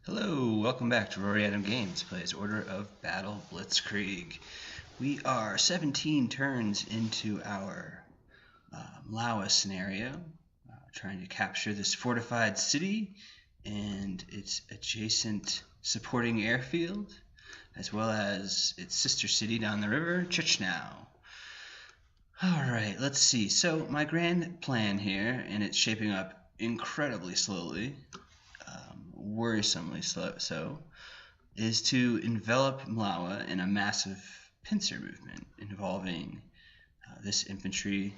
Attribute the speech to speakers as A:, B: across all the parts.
A: Hello, welcome back to Rory Games plays Order of Battle Blitzkrieg. We are 17 turns into our Lawa scenario, trying to capture this fortified city and its adjacent supporting airfield, as well as its sister city down the river, Chichnow. Alright, let's see. So my grand plan here, and it's shaping up incredibly slowly, worrisomely so, is to envelop Mlawa in a massive pincer movement involving this infantry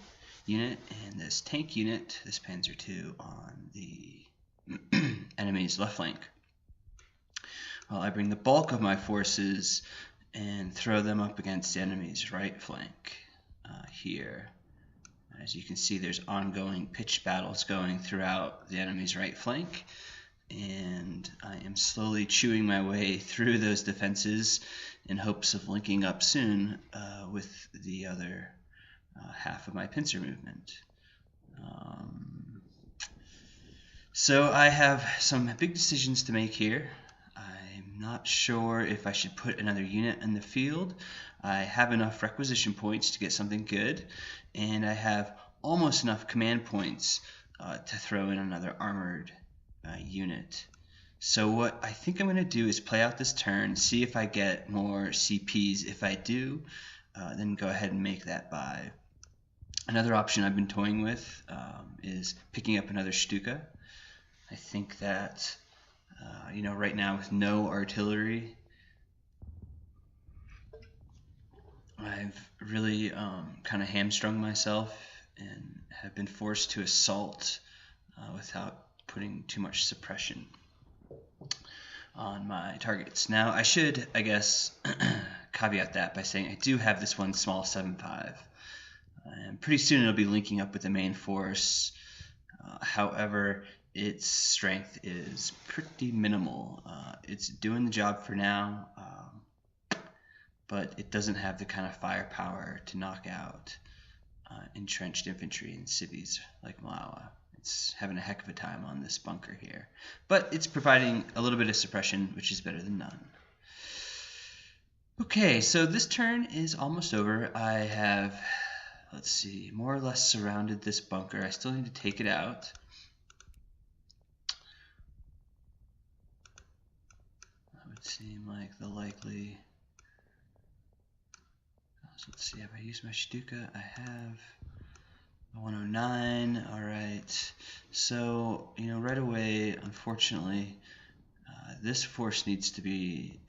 A: unit and this tank unit, this Panzer II, on the enemy's left flank. While I bring the bulk of my forces and throw them up against the enemy's right flank here. As you can see, there's ongoing pitched battles going throughout the enemy's right flank, and I am slowly chewing my way through those defenses in hopes of linking up soon with the other half of my pincer movement. So I have some big decisions to make here. I'm not sure if I should put another unit in the field. I have enough requisition points to get something good, and I have almost enough command points to throw in another armored unit. So what I think I'm going to do is play out this turn, see if I get more CPs. If I do, then go ahead and make that buy. Another option I've been toying with is picking up another Stuka. I think that right now with no artillery, I've really kind of hamstrung myself and have been forced to assault without putting too much suppression on my targets. Now, I should, I guess, caveat that by saying I do have this one small 7.5. And pretty soon it'll be linking up with the main force. However, its strength is pretty minimal. It's doing the job for now, but it doesn't have the kind of firepower to knock out entrenched infantry in cities like Mlawa. It's having a heck of a time on this bunker here, but it's providing a little bit of suppression, which is better than none. Okay, so this turn is almost over. I have, let's see, more or less surrounded this bunker. I still need to take it out. That would seem like the likely. So let's see, have I used my Stuka? I have 109. All right. So, right away, unfortunately, this force needs to be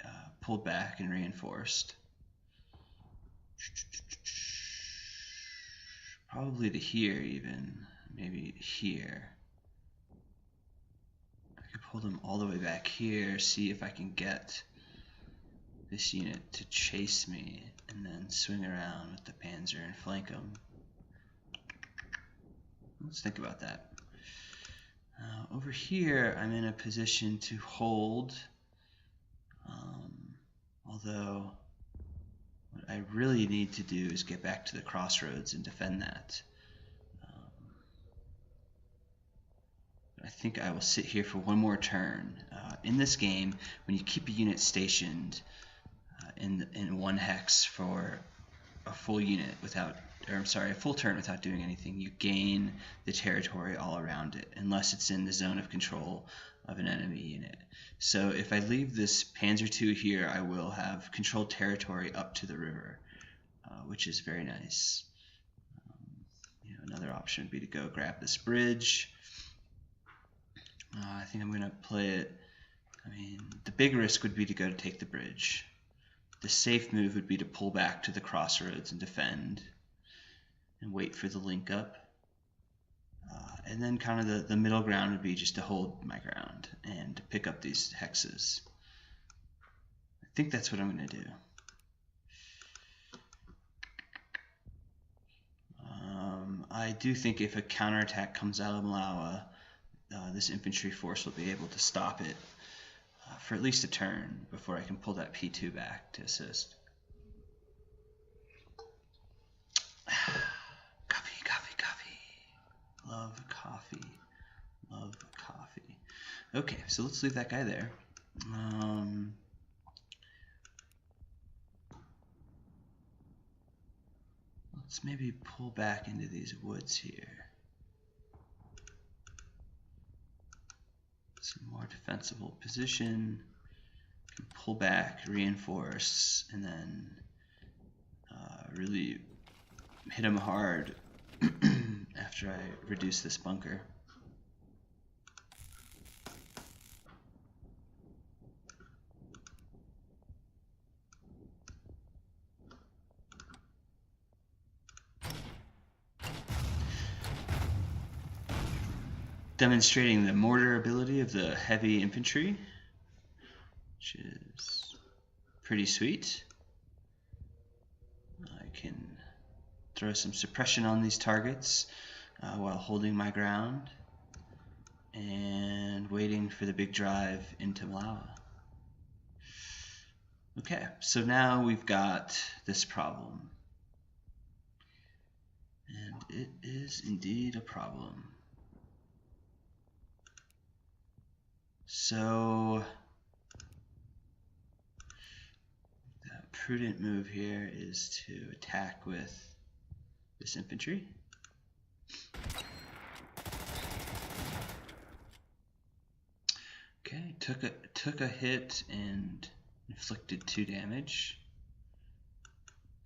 A: pulled back and reinforced. Probably to here even, maybe here. I could pull them all the way back here, see if I can get this unit to chase me, and then swing around with the Panzer and flank them. Let's think about that. Over here, I'm in a position to hold, although what I really need to do is get back to the crossroads and defend that. I think I will sit here for one more turn. In this game, when you keep a unit stationed in one hex for a full unit a full turn without doing anything, you gain the territory all around it, unless it's in the zone of control of an enemy unit. So if I leave this Panzer II here, I will have controlled territory up to the river, which is very nice. Another option would be to go grab this bridge. I think I'm going to play it. The big risk would be to go to take the bridge. The safe move would be to pull back to the crossroads and defend and wait for the link up. And then kind of the middle ground would be just to hold my ground and to pick up these hexes. I think that's what I'm going to do. I do think if a counterattack comes out of Mlawa, this infantry force will be able to stop it for at least a turn before I can pull that P2 back to assist. Coffee, coffee, coffee. Love coffee. Love coffee. Okay, so let's leave that guy there. Let's maybe pull back into these woods here. Some more defensible position. Can pull back, reinforce, and then really hit them hard after I reduce this bunker. Demonstrating the mortar ability of the heavy infantry, which is pretty sweet. I can throw some suppression on these targets while holding my ground and waiting for the big drive into Malawa. Okay, so now we've got this problem. And it is indeed a problem. So the prudent move here is to attack with this infantry. Okay, took a hit and inflicted 2 damage.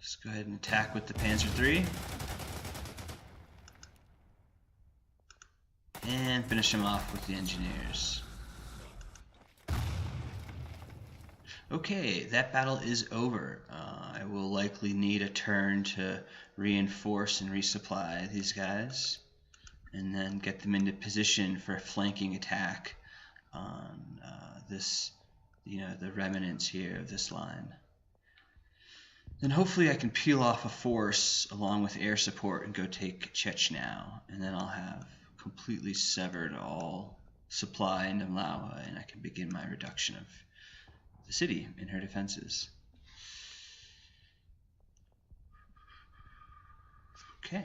A: Let's go ahead and attack with the Panzer III. And finish him off with the engineers. Okay, that battle is over. I will likely need a turn to reinforce and resupply these guys, and then get them into position for a flanking attack on this, the remnants here of this line. Then hopefully I can peel off a force along with air support and go take Chechnya, and then I'll have completely severed all supply into Malawa, and I can begin my reduction of the city and her defenses. Okay,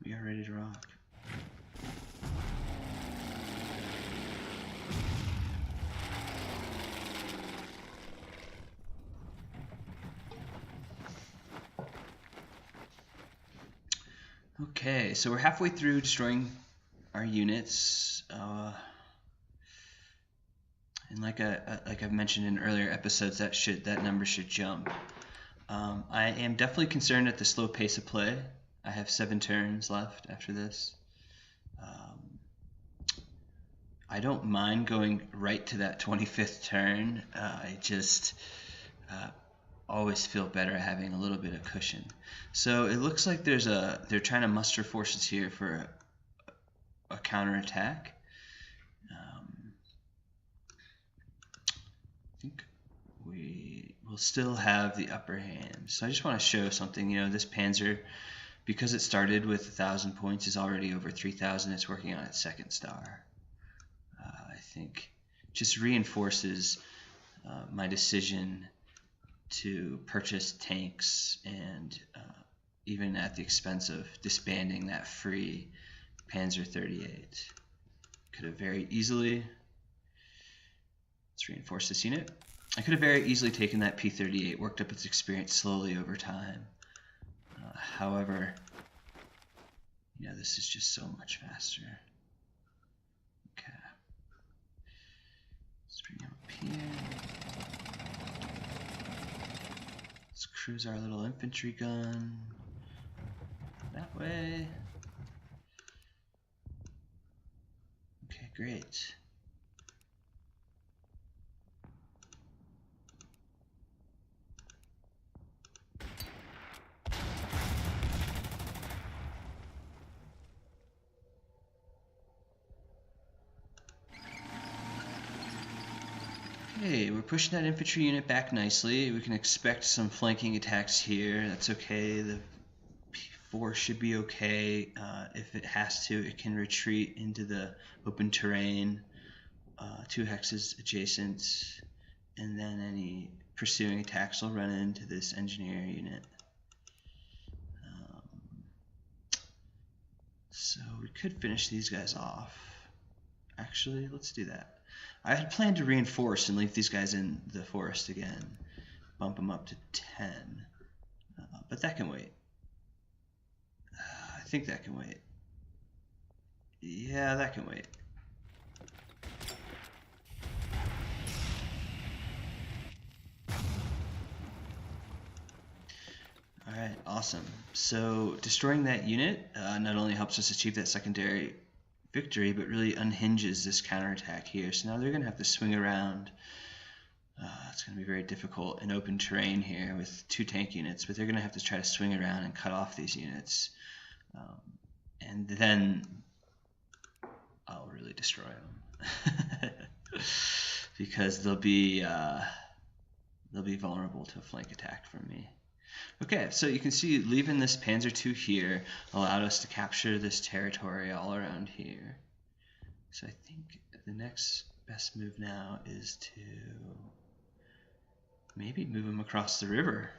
A: we are ready to rock. Okay, so we're halfway through destroying our units. And like I've mentioned in earlier episodes, that number should jump. I am definitely concerned at the slow pace of play. I have 7 turns left after this. I don't mind going right to that 25th turn. I just always feel better having a little bit of cushion. So it looks like they're trying to muster forces here for a counterattack. I think we will still have the upper hand. So I just want to show something. This Panzer, because it started with 1,000 points, is already over 3,000. It's working on its 2nd star. I think just reinforces my decision to purchase tanks, and even at the expense of disbanding that free Panzer 38. Could have very easily, let's reinforce this unit. I could have very easily taken that P-38, worked up its experience slowly over time. However, this is just so much faster. Okay. Let's bring him up here. Let's cruise our little infantry gun that way. Okay, great. Okay, we're pushing that infantry unit back nicely. We can expect some flanking attacks here. That's okay. The P4 should be okay. If it has to, it can retreat into the open terrain, 2 hexes adjacent, and then any pursuing attacks will run into this engineer unit. So we could finish these guys off. Actually, let's do that. I had planned to reinforce and leave these guys in the forest again. Bump them up to 10. But that can wait. I think that can wait. Yeah, that can wait. Alright, awesome. So destroying that unit not only helps us achieve that secondary victory, but really unhinges this counterattack here. So now they're going to have to swing around. It's going to be very difficult in open terrain here with 2 tank units, but they're going to have to try to swing around and cut off these units. And then I'll really destroy them. Because they'll be vulnerable to a flank attack from me. Okay, so you can see leaving this Panzer II here allowed us to capture this territory all around here. So I think the next best move now is to maybe move them across the river.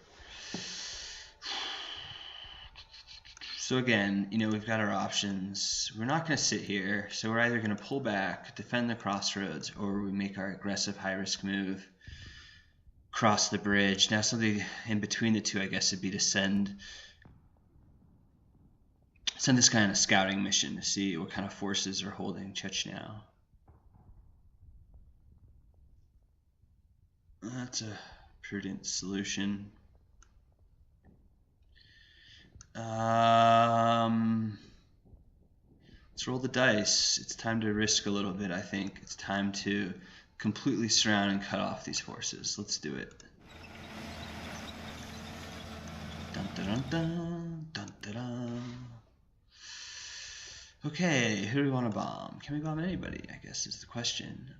A: So again, we've got our options. We're not going to sit here, so we're either going to pull back, defend the crossroads, or we make our aggressive high-risk move, cross the bridge. Now something in between the two, I guess, would be to send this guy on a scouting mission to see what kind of forces are holding Chechnya. That's a prudent solution. Let's roll the dice. It's time to risk a little bit, I think. It's time to completely surround and cut off these forces. Let's do it. Dun, dun, dun, dun, dun, dun, dun. Okay, who do we want to bomb? Can we bomb anybody, I guess is the question.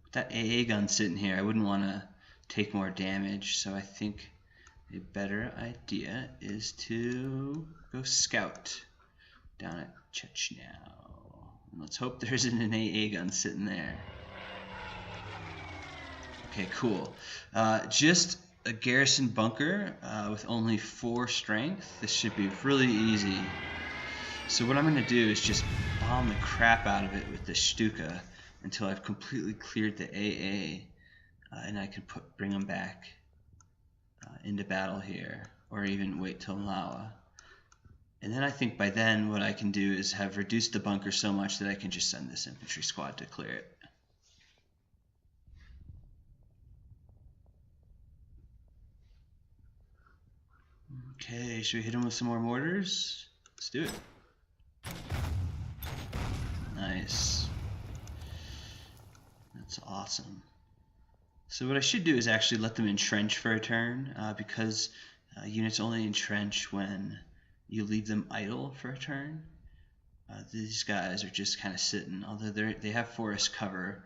A: With that AA gun sitting here, I wouldn't want to take more damage, so I think a better idea is to go scout down at Chechnya. Let's hope there isn't an AA gun sitting there. Okay, cool. Just a garrison bunker with only 4 strength. This should be really easy. So what I'm going to do is just bomb the crap out of it with the Stuka until I've completely cleared the AA, and I can bring them back into battle here, or even wait till Mlawa. And then I think by then what I can do is have reduced the bunker so much that I can just send this infantry squad to clear it. Okay, should we hit him with some more mortars? Let's do it. Nice. That's awesome. So what I should do is actually let them entrench for a turn, because units only entrench when you leave them idle for a turn. These guys are just kind of sitting, although they have forest cover.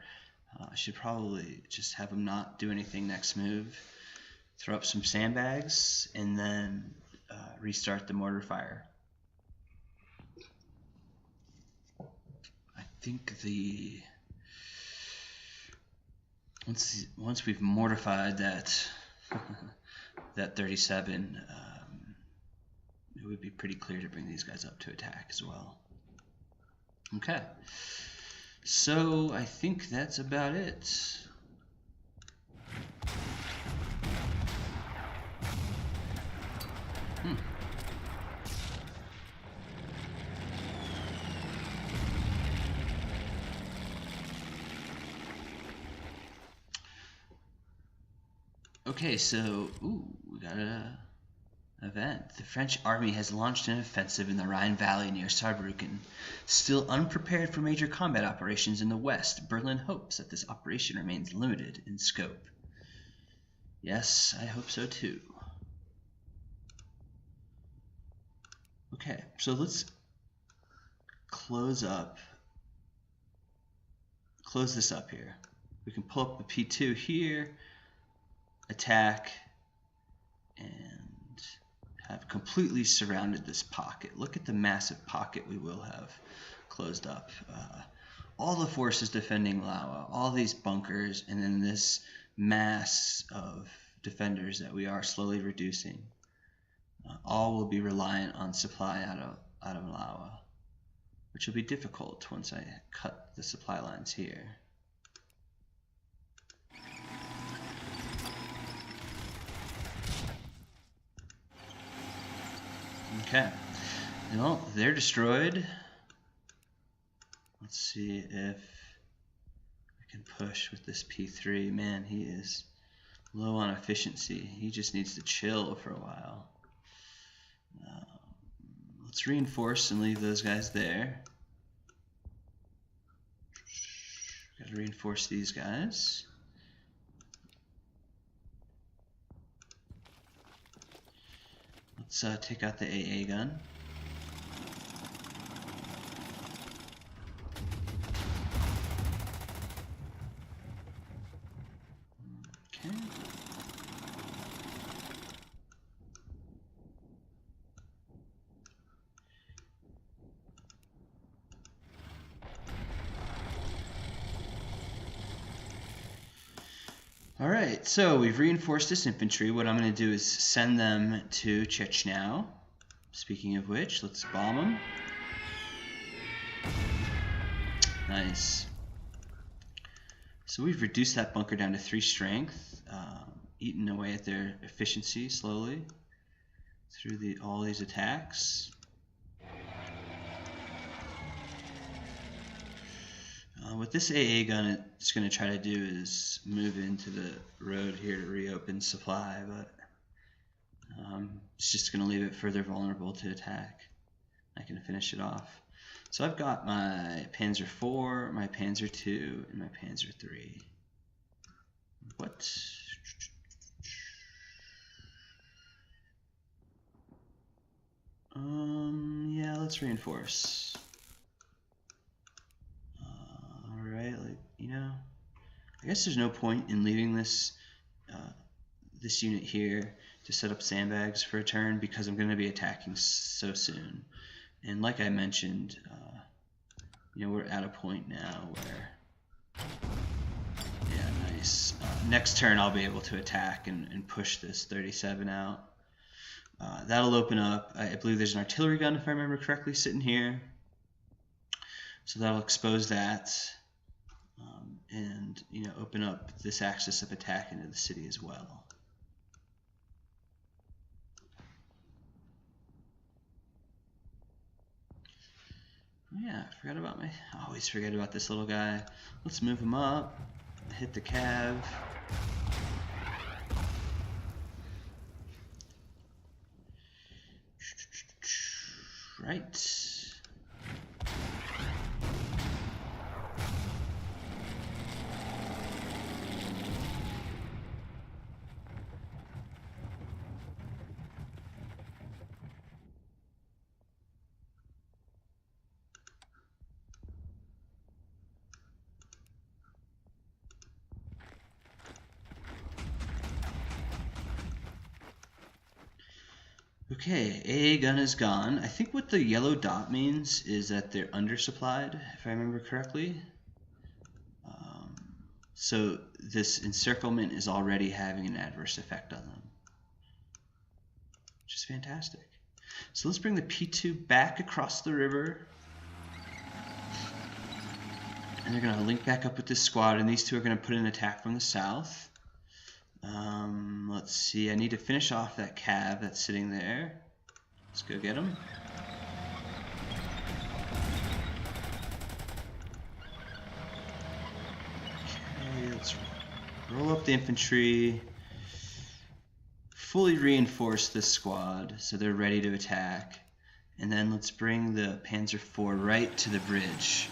A: I should probably just have them not do anything next move, throw up some sandbags, and then restart the mortar fire. I think once we've mortified that that 37, it would be pretty clear to bring these guys up to attack as well. Okay, so I think that's about it. Okay, so we got an event. The French army has launched an offensive in the Rhine Valley near Saarbrücken. Still unprepared for major combat operations in the west, Berlin hopes that this operation remains limited in scope. Yes, I hope so too. Okay, so let's close this up here. We can pull up the P2 here, attack, and have completely surrounded this pocket. Look at the massive pocket we will have closed up. All the forces defending Mlawa, all these bunkers, and then this mass of defenders that we are slowly reducing. All will be reliant on supply out of Mlawa. which will be difficult once I cut the supply lines here. Okay, well, they're destroyed. Let's see if I can push with this P3. Man, he is low on efficiency. He just needs to chill for a while. Let's reinforce and leave those guys there. Gotta reinforce these guys. Let's take out the AA gun. Okay. Alright, so we've reinforced this infantry. What I'm going to do is send them to Chechnya. Speaking of which, let's bomb them. Nice. So we've reduced that bunker down to 3 strength, eaten away at their efficiency slowly through all these attacks. What this AA gun is going to try to do is move into the road here to reopen supply, but it's just going to leave it further vulnerable to attack. I can finish it off. So I've got my Panzer IV, my Panzer II, and my Panzer III. What? Yeah, let's reinforce. Alright, I guess there's no point in leaving this this unit here to set up sandbags for a turn because I'm going to be attacking so soon. And like I mentioned, we're at a point now where, yeah, nice. Next turn I'll be able to attack and push this 37 out. That'll open up, I believe there's an artillery gun, if I remember correctly, sitting here. So that'll expose that and open up this axis of attack into the city as well. Yeah, I always forget about this little guy. Let's move him up, hit the cav. Right. Okay, AA gun is gone. I think what the yellow dot means is that they're undersupplied, if I remember correctly. So this encirclement is already having an adverse effect on them, which is fantastic. So let's bring the P2 back across the river. And they're going to link back up with this squad, and these two are going to put in an attack from the south. Let's see, I need to finish off that cav that's sitting there. Let's go get him. Okay, let's roll up the infantry. Fully reinforce this squad so they're ready to attack. And then let's bring the Panzer IV right to the bridge.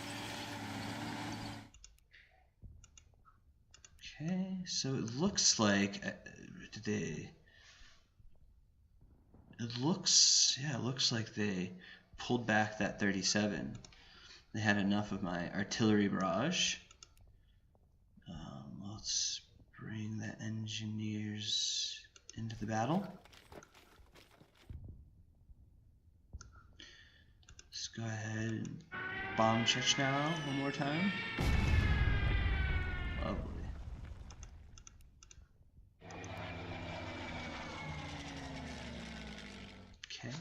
A: Okay, so it looks like it looks like they pulled back that 37. They had enough of my artillery barrage. Let's bring the engineers into the battle. Let's go ahead and bomb Chechnya one more time. Lovely. Okay.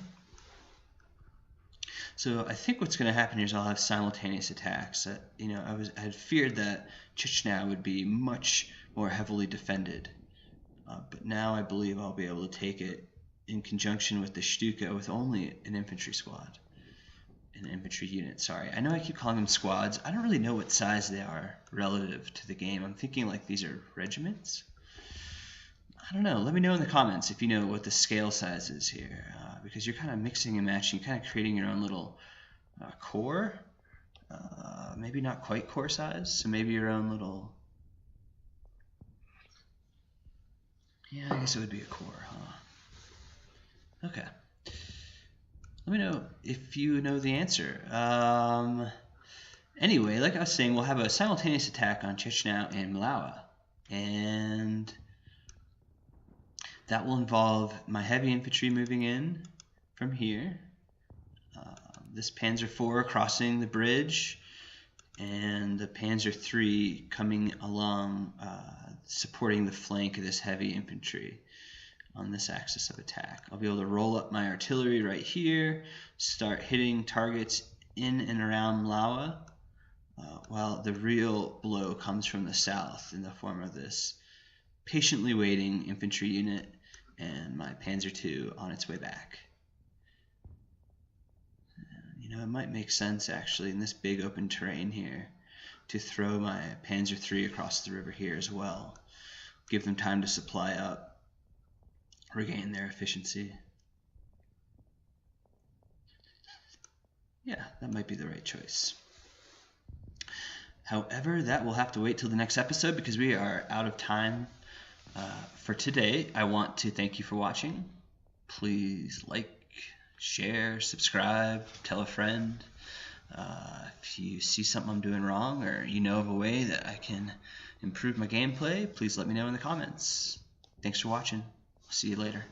A: So I think what's going to happen here is I'll have simultaneous attacks. You know, I had feared that Chichnya would be much more heavily defended, but now I believe I'll be able to take it in conjunction with the Stuka with only an infantry squad. An infantry unit, sorry. I know I keep calling them squads. I don't really know what size they are relative to the game. I'm thinking like these are regiments. I don't know. Let me know in the comments if you know what the scale size is here, because you're kind of mixing and matching, kind of creating your own little corps. Maybe not quite corps size, so maybe your own little. Yeah, I guess it would be a corps, huh? Okay. Let me know if you know the answer. Anyway, like I was saying, we'll have a simultaneous attack on Chichnya and Mlawa, and that will involve my heavy infantry moving in from here, this Panzer IV crossing the bridge, and the Panzer III coming along supporting the flank of this heavy infantry on this axis of attack. I'll be able to roll up my artillery right here, start hitting targets in and around Mlawa, while the real blow comes from the south in the form of this patiently waiting infantry unit and my Panzer II on its way back. You know, it might make sense actually in this big open terrain here to throw my Panzer III across the river here as well. Give them time to supply up, regain their efficiency. Yeah, that might be the right choice. However, that will have to wait till the next episode because we are out of time. For today, I want to thank you for watching. Please like, share, subscribe, tell a friend. If you see something I'm doing wrong or you know of a way that I can improve my gameplay, please let me know in the comments. Thanks for watching. See you later.